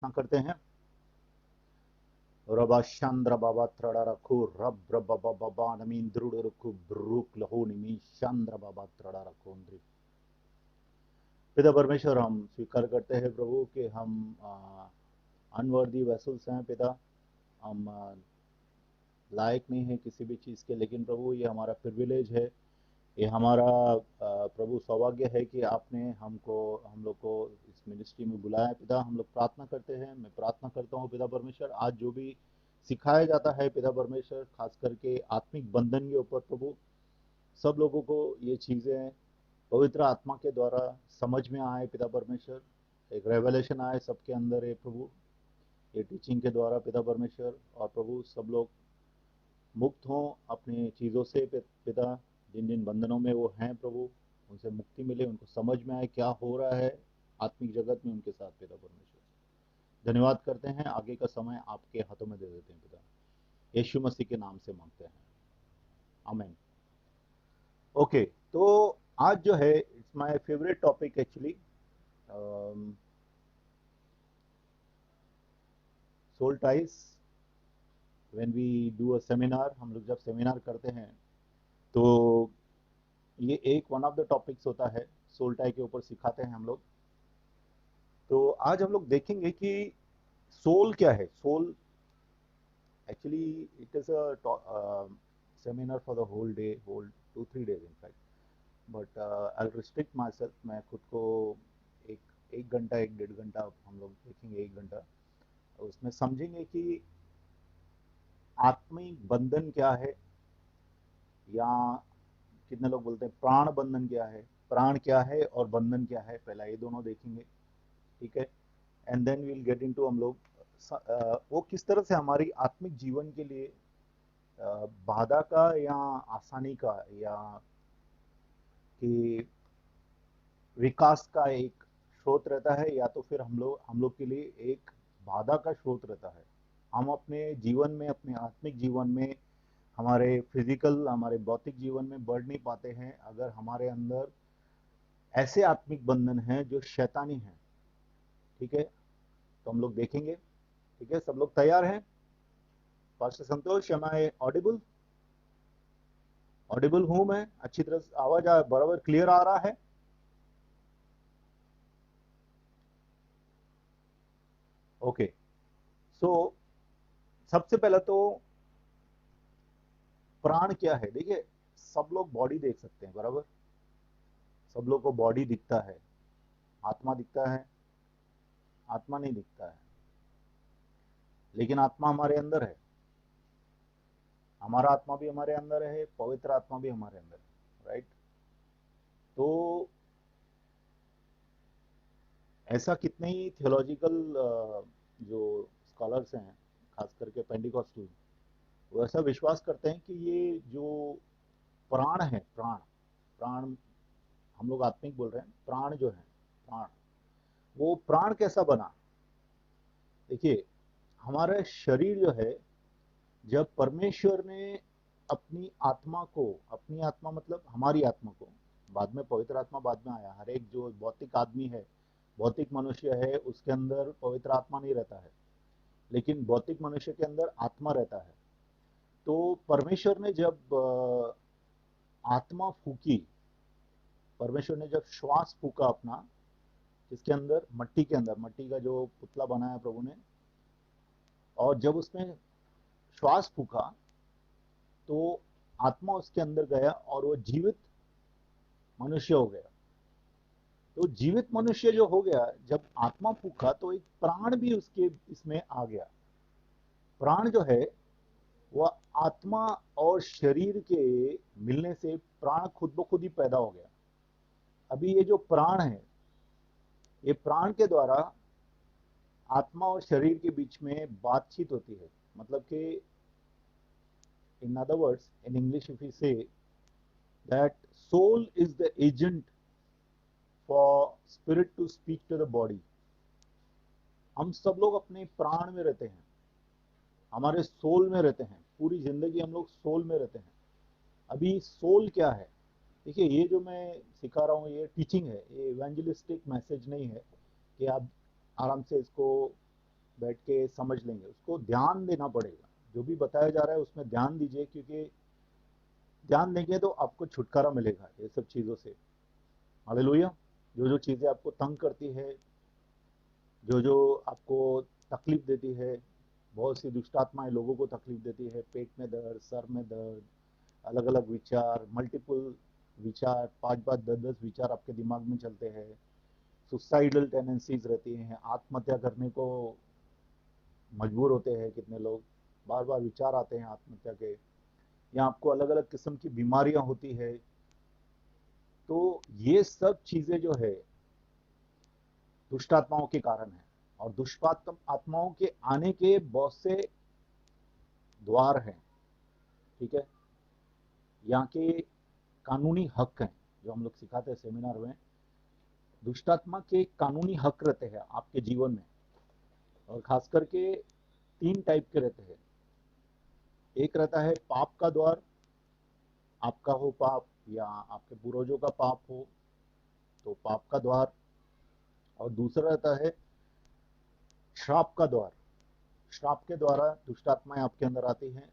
प्रार्थना करते हैं। रबा चंद्र बाबा त्रड़ा रखो रब रब बाबा बाबा नमीन द्रुड़ रखो ब्रुक लहो निमी चंद्र बाबा त्रड़ा रखो पिता परमेश्वर, हम स्वीकार करते हैं प्रभु कि हम अनवर्दी वेसल्स हैं पिता। हम लायक नहीं है किसी भी चीज़ के, लेकिन प्रभु ये हमारा प्रिविलेज है, ये हमारा प्रभु सौभाग्य है कि आपने हम लोग को इस मिनिस्ट्री में बुलाया है पिता। हम लोग प्रार्थना करते हैं, मैं प्रार्थना करता हूँ पिता परमेश्वर, आज जो भी सिखाया जाता है पिता परमेश्वर, खास करके आत्मिक बंधन के ऊपर प्रभु, सब लोगों को ये चीज़ें पवित्र आत्मा के द्वारा समझ में आए पिता परमेश्वर, एक रेवलेशन आए सबके अंदर है प्रभु, ये टीचिंग के द्वारा पिता परमेश्वर। और प्रभु सब लोग मुक्त हों अपनी चीज़ों से पिता, जिन जिन बंधनों में वो हैं प्रभु, उनसे मुक्ति मिले, उनको समझ में आए क्या हो रहा है आत्मिक जगत में उनके साथ पिता परमेश्वर। धन्यवाद करते हैं, आगे का समय आपके हाथों में दे देते हैं पिता, यीशु मसीह के नाम से मांगते हैं, आमीन। ओके, तो आज जो है it's my favourite topic actually, soul ties. When we do a seminar, हम लोग जब सेमिनार करते हैं तो ये एक वन ऑफ द टॉपिक्स होता है, सोल टाई के ऊपर सिखाते हैं हम लोग। तो आज हम लोग देखेंगे कि सोल क्या है। Soul actually it is a seminar for the whole day, whole 2-3 days in fact, but I restrict my self, मैं खुद को एक एक घंटा, 1-1.5 घंटा हम लोग देखेंगे, 1 घंटा उसमें समझेंगे कि आत्मिक बंधन क्या है, या कितने लोग बोलते हैं प्राण बंधन क्या है, प्राण क्या है और बंधन क्या है, पहला ये दोनों देखेंगे, ठीक है। And then will get into हम लोग वो किस तरह से हमारी आत्मिक जीवन के लिए बाधा का या आसानी का, या कि विकास का एक स्रोत रहता है, या तो फिर हम लोग के लिए एक बाधा का स्रोत रहता है। हम अपने जीवन में, अपने आत्मिक जीवन में, हमारे फिजिकल, हमारे भौतिक जीवन में बढ़ नहीं पाते हैं अगर हमारे अंदर ऐसे आत्मिक बंधन हैं जो शैतानी हैं, ठीक है। तो हम लोग देखेंगे, ठीक है। सब लोग तैयार हैं? Pastor Santosh, am I audible? Audible हूं मैं? अच्छी तरह से आवाज बराबर क्लियर आ रहा है? ओके, सो सबसे पहले तो प्राण क्या है, देखिए सब लोग बॉडी देख सकते हैं बराबर, सब लोग को बॉडी दिखता है, आत्मा दिखता है? आत्मा नहीं दिखता है, लेकिन आत्मा हमारे अंदर है, हमारा आत्मा भी हमारे अंदर है, पवित्र आत्मा भी हमारे अंदर है, राइट। तो ऐसा कितने ही थियोलॉजिकल जो स्कॉलर्स हैं, खास करके पेंटिकॉस्टल, वो ऐसा विश्वास करते हैं कि ये जो प्राण है, प्राण प्राण, हम लोग आत्मिक बोल रहे हैं, प्राण जो है, प्राण, वो प्राण कैसा बना? देखिए, हमारा शरीर जो है, जब परमेश्वर ने अपनी आत्मा को, अपनी आत्मा मतलब हमारी आत्मा को, बाद में पवित्र आत्मा बाद में आया, हर एक जो भौतिक आदमी है, भौतिक मनुष्य है, उसके अंदर पवित्र आत्मा नहीं रहता है, लेकिन भौतिक मनुष्य के अंदर आत्मा रहता है। तो परमेश्वर ने जब आत्मा फूकी, परमेश्वर ने जब श्वास फूका अपना, इसके अंदर, मट्टी के अंदर, मट्टी का जो पुतला बनाया प्रभु ने, और जब उसमें श्वास फूका तो आत्मा उसके अंदर गया और वो जीवित मनुष्य हो गया। तो जीवित मनुष्य जो हो गया, जब आत्मा फूका तो एक प्राण भी उसके इसमें आ गया। प्राण जो है वह आत्मा और शरीर के मिलने से प्राण खुद ब खुद ही पैदा हो गया। अभी ये जो प्राण है, ये प्राण के द्वारा आत्मा और शरीर के बीच में बातचीत होती है। मतलब कि in other words, in English if you say that soul is the agent for spirit to speak to the body. हम सब लोग अपने प्राण में रहते हैं, हमारे सोल में रहते हैं, पूरी जिंदगी हम लोग सोल में रहते हैं। अभी सोल क्या है? देखिए, ये जो मैं सिखा रहा हूँ ये टीचिंग है, ये इवेंजलिस्टिक मैसेज नहीं है कि आप आराम से इसको बैठ के समझ लेंगे, उसको ध्यान देना पड़ेगा। जो भी बताया जा रहा है उसमें ध्यान दीजिए, क्योंकि ध्यान देंगे तो आपको छुटकारा मिलेगा ये सब चीज़ों से। हालेलुया। जो जो चीज़ें आपको तंग करती है, जो जो आपको तकलीफ देती है, बहुत सी दुष्ट आत्माएं लोगों को तकलीफ देती है, पेट में दर्द, सर में दर्द, अलग अलग विचार, मल्टीपल विचार, 5 5 10 10 विचार आपके दिमाग में चलते हैं, सुसाइडल टेंडेंसीज रहती हैं, आत्महत्या करने को मजबूर होते हैं कितने लोग, बार बार विचार आते हैं आत्महत्या के, या आपको अलग अलग किस्म की बीमारियां होती है। तो ये सब चीजें जो है दुष्ट आत्माओं के कारण है। और दुष्ट आत्माओं के आने के बहुत से द्वार हैं, ठीक है। यहाँ के कानूनी हक हैं, जो हम लोग सिखाते हैं सेमिनार में। दुष्ट आत्मा के कानूनी हक रहते हैं आपके जीवन में, और खास करके 3 टाइप के रहते हैं। एक रहता है पाप का द्वार, आपका हो पाप या आपके पूर्वजों का पाप हो तो पाप का द्वार। और दूसरा रहता है श्राप का द्वार, श्राप के द्वारा दुष्ट आत्माएं आपके अंदर आती हैं।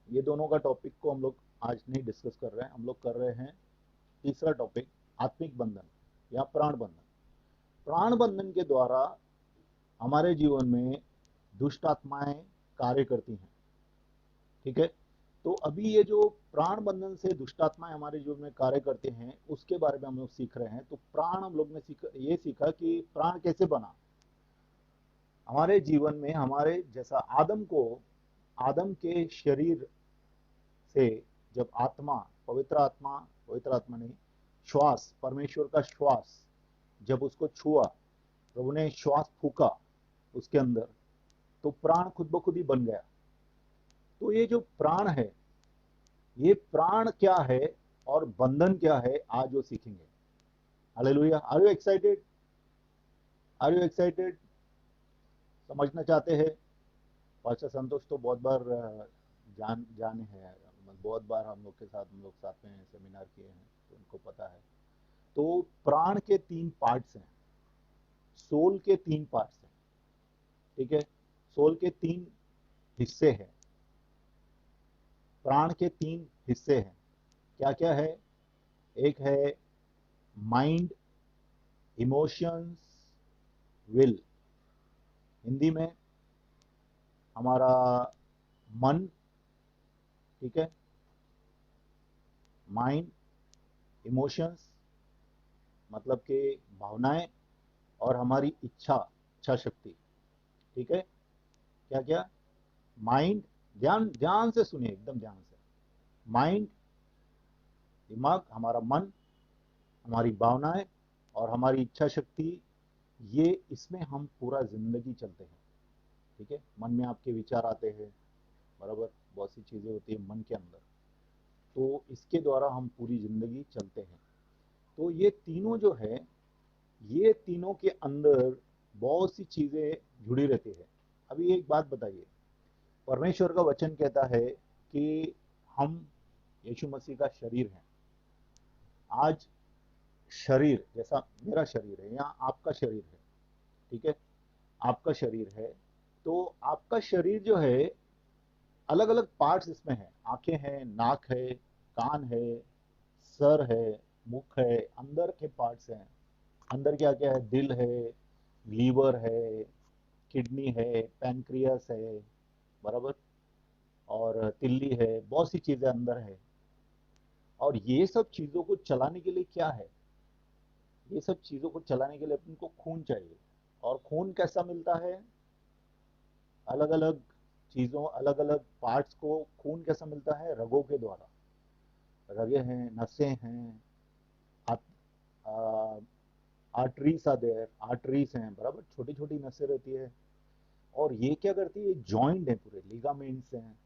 ये दोनों का टॉपिक को हम लोग आज नहीं डिस्कस कर रहे हैं, हम लोग कर रहे हैं तीसरा टॉपिक, आत्मिक बंधन या प्राण बंधन। प्राण बंधन के द्वारा हमारे जीवन में दुष्ट आत्माएं कार्य करती हैं, ठीक है। तो अभी ये जो प्राण बंधन से दुष्ट आत्माएं हमारे जीवन में कार्य करते हैं उसके बारे में हम लोग सीख रहे हैं। तो प्राण हम लोग ने ये सीखा कि प्राण कैसे बना हमारे जीवन में। हमारे जैसा आदम के शरीर से जब पवित्र आत्मा नहीं, श्वास, परमेश्वर का श्वास जब उसको छुआ, प्रभु ने श्वास फूका उसके अंदर, तो प्राण खुद ब खुद ही बन गया। तो ये जो प्राण है, ये प्राण क्या है और बंधन क्या है, आज वो सीखेंगे। Hallelujah. Are you excited? Are you excited? समझना चाहते हैं? पास्टर संतोष तो बहुत बार जाने हैं, बहुत बार हम लोग साथ में सेमिनार किए हैं, तो उनको पता है। तो प्राण के 3 पार्ट्स हैं, सोल के 3 पार्ट्स हैं, ठीक है। सोल के 3 हिस्से हैं, प्राण के 3 हिस्से हैं। क्या क्या है? एक है माइंड, इमोशंस, विल। हिंदी में हमारा मन, ठीक है, माइंड, इमोशंस मतलब के भावनाएं, और हमारी इच्छा शक्ति, ठीक है। क्या क्या? माइंड, ध्यान ध्यान से सुनिए, एकदम ध्यान से। माइंड, दिमाग, हमारा मन, हमारी भावनाएं और हमारी इच्छा शक्ति, ये इसमें हम पूरा जिंदगी चलते हैं, ठीक है। मन में आपके विचार आते हैं, बराबर, बहुत सी चीजें होती है मन के अंदर, तो इसके द्वारा हम पूरी जिंदगी चलते हैं। तो ये तीनों जो है, ये तीनों के अंदर बहुत सी चीजें जुड़ी रहती है। अभी एक बात बताइए, परमेश्वर का वचन कहता है कि हम यीशु मसीह का शरीर हैं। आज शरीर जैसा मेरा शरीर है या आपका शरीर है, ठीक है, आपका शरीर है, तो आपका शरीर जो है, अलग अलग पार्ट्स इसमें है। आंखें हैं, नाक है, कान है, सर है, मुख है, अंदर के पार्ट्स हैं। अंदर क्या क्या है? दिल है, लीवर है, किडनी है, पैनक्रियास है, बराबर, और तिल्ली है, बहुत सी चीजें अंदर है। और ये सब चीजों को चलाने के लिए क्या है? ये सब चीजों को चलाने के लिए अपन को खून चाहिए। और खून कैसा मिलता है? अलग अलग चीजों, अलग अलग पार्ट्स को खून कैसा मिलता है? रगों के द्वारा। रगे हैं, नसें हैं, आर्टरीज आर देयर, आर्टरीज हैं, बराबर, छोटी छोटी नसें रहती है। और ये क्या करती है? जॉइंट है, पूरे लिगामेंट्स हैं,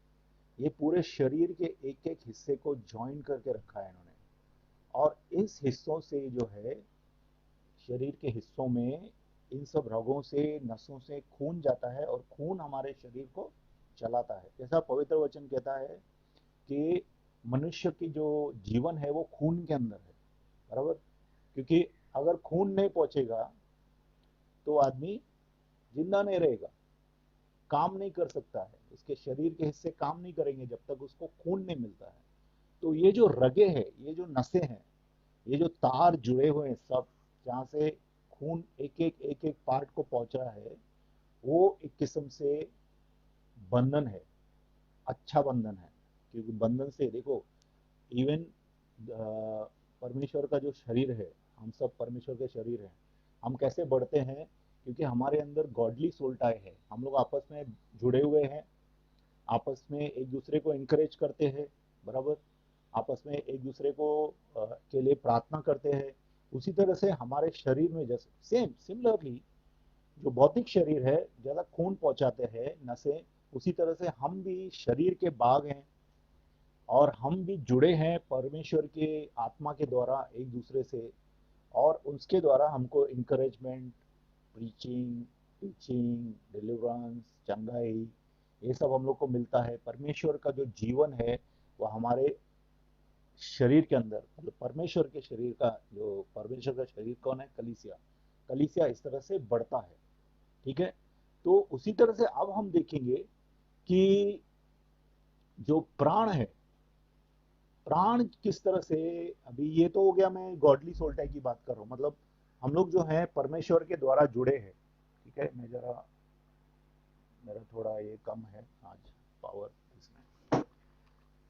ये पूरे शरीर के एक एक हिस्से को ज्वाइन करके रखा है इन्होंने। और इस हिस्सों से जो है, शरीर के हिस्सों में, इन सब रगों से, नसों से खून जाता है, और खून हमारे शरीर को चलाता है। जैसा पवित्र वचन कहता है कि मनुष्य की जो जीवन है वो खून के अंदर है, बराबर। क्योंकि अगर खून नहीं पहुंचेगा तो आदमी जिंदा नहीं रहेगा, काम नहीं कर सकता है, उसके शरीर के हिस्से काम नहीं करेंगे जब तक उसको खून नहीं मिलता है। तो ये जो रगे हैं, ये जो नसें हैं, ये जो तार जुड़े हुए हैं सब, जहाँ से खून एक एक पार्ट को पहुंच रहा है, वो एक किस्म से बंधन है, अच्छा बंधन है। क्योंकि बंधन से देखो, इवन परमेश्वर का जो शरीर है, हम सब परमेश्वर के शरीर हैं। हम कैसे बढ़ते हैं? क्योंकि हमारे अंदर गॉडली सोल टाई है, हम लोग आपस में जुड़े हुए हैं, आपस में एक दूसरे को इंकरेज करते हैं, बराबर, आपस में एक दूसरे को के लिए प्रार्थना करते हैं। उसी तरह से हमारे शरीर में जैसे सेम सिमिलरली जो भौतिक शरीर है ज्यादा खून पहुंचाते हैं नसें, उसी तरह से हम भी शरीर के भाग हैं, और हम भी जुड़े हैं परमेश्वर के आत्मा के द्वारा एक दूसरे से। और उसके द्वारा हमको इंकरेजमेंट, प्रीचिंग, टीचिंग, डिलीवरेंस, चंगाई, ये सब हम लोग को मिलता है। परमेश्वर का जो जीवन है वो हमारे शरीर के अंदर, मतलब परमेश्वर के शरीर का, जो परमेश्वर का शरीर कौन है? कलीसिया। कलीसिया इस तरह से बढ़ता है, ठीक है। तो उसी तरह से अब हम देखेंगे कि जो प्राण है, प्राण किस तरह से, अभी ये तो हो गया, मैं गॉडली सोल्टाई की बात कर रहा हूँ, मतलब हम लोग जो है परमेश्वर के द्वारा जुड़े हैं, ठीक है। मैं जरा, मेरा थोड़ा ये कम है आज पावर इसमें,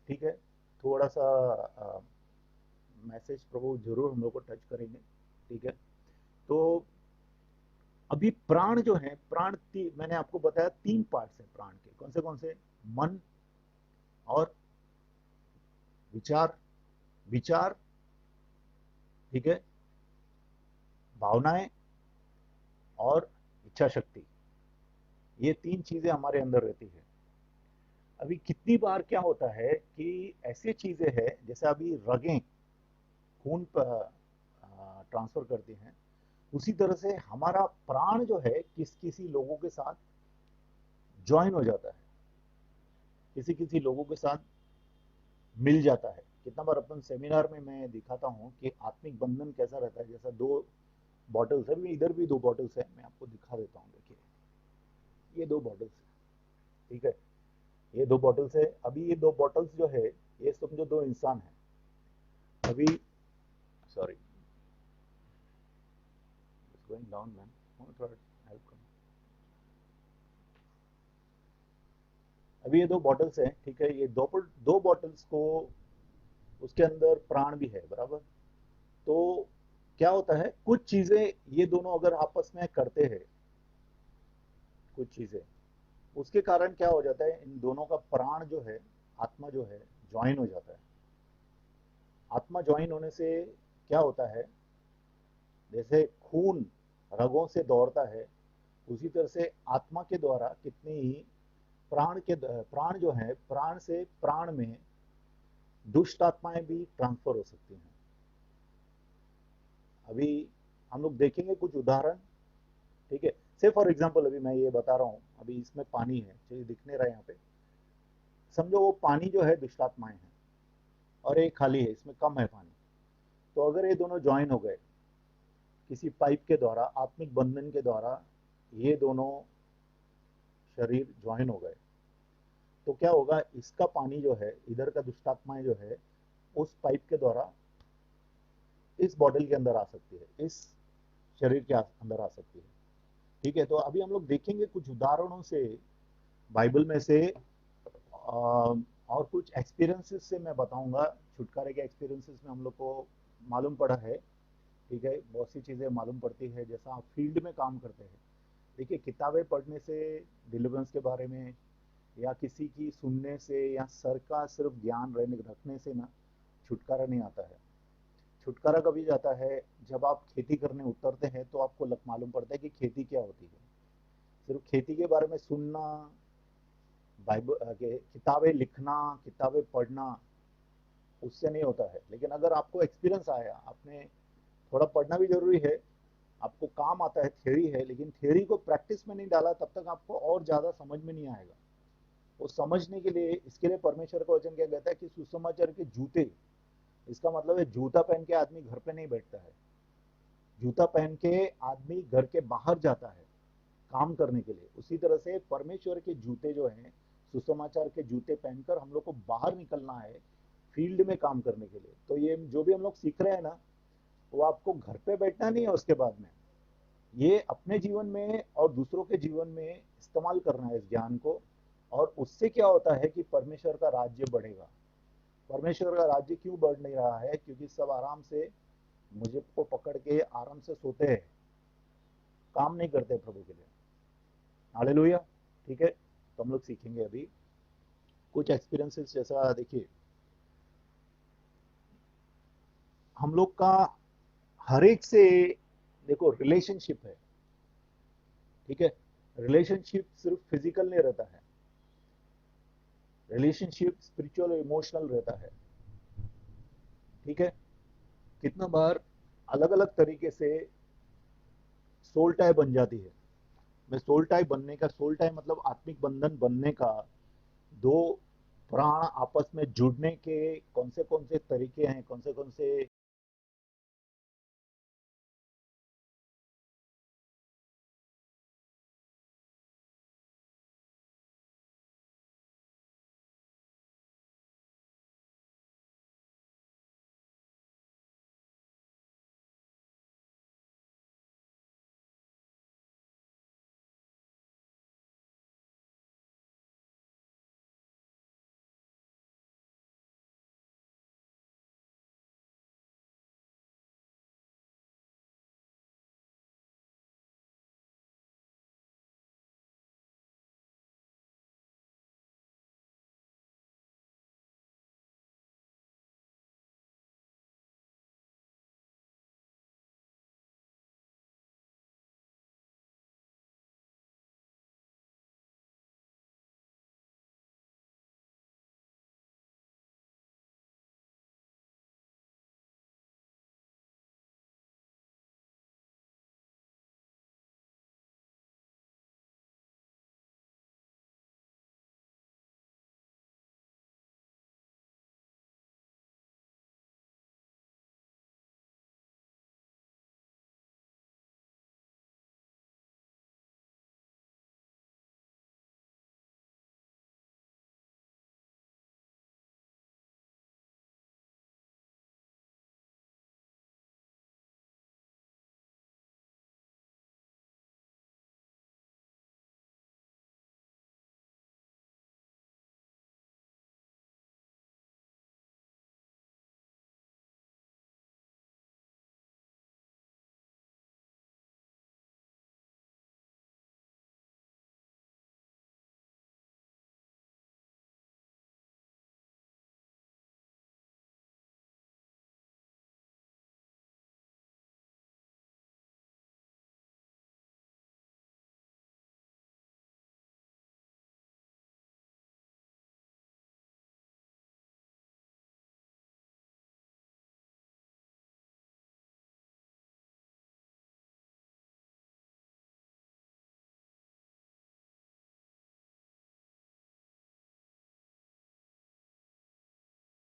ठीक है। थोड़ा सा मैसेज प्रभु जरूर हम लोग को टच करेंगे, ठीक है। तो अभी प्राण जो है, मैंने आपको बताया तीन पार्ट्स हैं प्राण के। कौन से? मन और विचार, विचार, ठीक है, भावनाएं और इच्छा शक्ति। ये तीन चीजें हमारे अंदर रहती है। अभी कितनी बार क्या होता है कि ऐसी चीजें हैं, जैसे अभी रगें खून ट्रांसफर करती हैं, उसी तरह से हमारा प्राण जो है किसी लोगों के साथ ज्वाइन हो जाता है, किसी किसी लोगों के साथ मिल जाता है। कितना बार अपन सेमिनार में मैं दिखाता हूँ कि आत्मिक बंधन कैसा रहता है। जैसा दो बॉटल्स है, इधर भी दो बॉटल्स है, मैं आपको दिखा देता हूँ। देखिए, ये दो बॉटल्स है, ठीक है। ये दो बॉटल्स है। अभी ये दो बॉटल्स जो है, ये समझो दो इंसान है। अभी, सॉरी, गोइंग डाउन मैन, थोड़ा हेल्प करो। अभी ये दो बॉटल्स हैं, ठीक है। ये दो बॉटल्स को, उसके अंदर प्राण भी है, बराबर। तो क्या होता है, कुछ चीजें ये दोनों अगर आपस में करते हैं, कुछ चीजें, उसके कारण क्या हो जाता है, इन दोनों का प्राण जो है, आत्मा जो है, ज्वाइन हो जाता है। आत्मा ज्वाइन होने से क्या होता है, जैसे खून रगों से दौड़ता है, उसी तरह से आत्मा के द्वारा कितनी ही प्राण जो है, प्राण से प्राण में दुष्ट आत्माएं भी ट्रांसफर हो सकती हैं। अभी हम लोग देखेंगे कुछ उदाहरण, ठीक है। से फॉर एग्जांपल अभी मैं ये बता रहा हूँ, अभी इसमें पानी है, चलिए दिख नहीं रहा है यहाँ पे, समझो वो पानी जो है दुष्ट आत्माएं हैं, और एक खाली है, इसमें कम है पानी। तो अगर ये दोनों ज्वाइन हो गए किसी पाइप के द्वारा, आत्मिक बंधन के द्वारा, ये दोनों शरीर ज्वाइन हो गए, तो क्या होगा, इसका पानी जो है, इधर का दुष्टात्माएं जो है, उस पाइप के द्वारा इस बॉटल के अंदर आ सकती है, इस शरीर के अंदर आ सकती है, ठीक है। तो अभी हम लोग देखेंगे कुछ उदाहरणों से बाइबल में से, और कुछ एक्सपीरियंसेस से मैं बताऊंगा। छुटकारे के एक्सपीरियंसेस में हम लोग को मालूम पड़ा है, ठीक है, बहुत सी चीज़ें मालूम पड़ती है। जैसा आप फील्ड में काम करते हैं, देखिए, किताबें पढ़ने से डिलीवरेंस के बारे में, या किसी की सुनने से, या सर का सिर्फ ज्ञान रहने रखने से ना छुटकारा नहीं आता है। छुटकारा कभी जाता है, जब आप खेती करने उतरते हैं तो आपको मालूम पड़ता है कि खेती क्या होती है। सिर्फ खेती के बारे में सुनना, बाइबल के किताबें लिखना, किताबें पढ़ना, उससे नहीं होता है। लेकिन अगर आपको एक्सपीरियंस आया, आपने थोड़ा पढ़ना भी जरूरी है, आपको काम आता है, थ्योरी है, लेकिन थ्योरी को प्रैक्टिस में नहीं डाला, तब तक आपको और ज्यादा समझ में नहीं आएगा। वो समझने के लिए, इसके लिए परमेश्वर का वचन क्या कहता है कि सुसमाचार के जूते, इसका मतलब है जूता पहन के आदमी घर पे नहीं बैठता है, जूता पहन के आदमी घर के बाहर जाता है। काम करने के लिए, उसी तरह से परमेश्वर के जूते जो हैं, सुसमाचार के जूते पहनकर हम लोग को बाहर निकलना है फील्ड में काम करने के लिए। तो ये जो भी हम लोग सीख रहे हैं ना, वो आपको घर पे बैठना नहीं है उसके बाद में, ये अपने जीवन में और दूसरों के जीवन में इस्तेमाल करना है इस ज्ञान को। और उससे क्या होता है कि परमेश्वर का राज्य बढ़ेगा। परमेश्वर का राज्य क्यों बढ़ नहीं रहा है? क्योंकि सब आराम से मुझे को पकड़ के आराम से सोते हैं, काम नहीं करते प्रभु के लिए। हालेलुया। ठीक है, तो हम लोग सीखेंगे अभी कुछ एक्सपीरियंसेस। जैसा देखिए, हम लोग का हर एक से देखो रिलेशनशिप है, ठीक है। रिलेशनशिप सिर्फ फिजिकल नहीं रहता है, रिलेशनशिप स्पिरिचुअल और इमोशनल रहता है, ठीक है। कितना बार अलग अलग तरीके से सोल टाई बन जाती है। मैं सोल टाई बनने का, सोल टाई मतलब आत्मिक बंधन बनने का, दो प्राण आपस में जुड़ने के कौन से तरीके हैं, कौन से